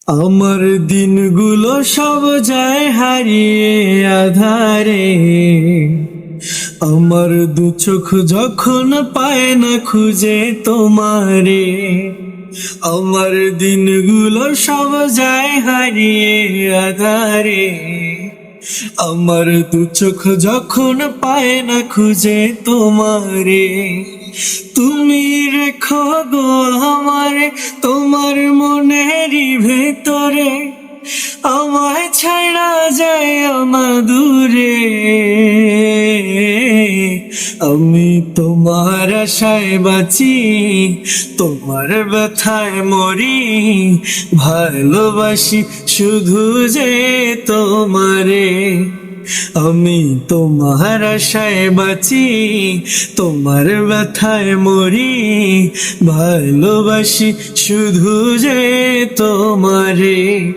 আমার দিনগুলো সব যায় হারিয়ে আধারে, আমার দু চোখ যখন পায় না খুঁজে তোমারে। আমার দিনগুলো সব যায় হারিয়ে আধারে, আমার দু চোখ যখন পায় না খুঁজে তোমারে। তুমি রেখো গো আমারে তোমার মনেরই ভেতরে, আমায় ছাড়া যায় দূরে। আমি তোমার আশায় বাঁচি, তোমার ব্যথায় মরি, ভালোবাসি শুধু যে তোমারে। আমি তোমার আশায় বাঁচি, তোমার ব্যথায় মরি, ভালোবাসি শুধু যে তোমারে।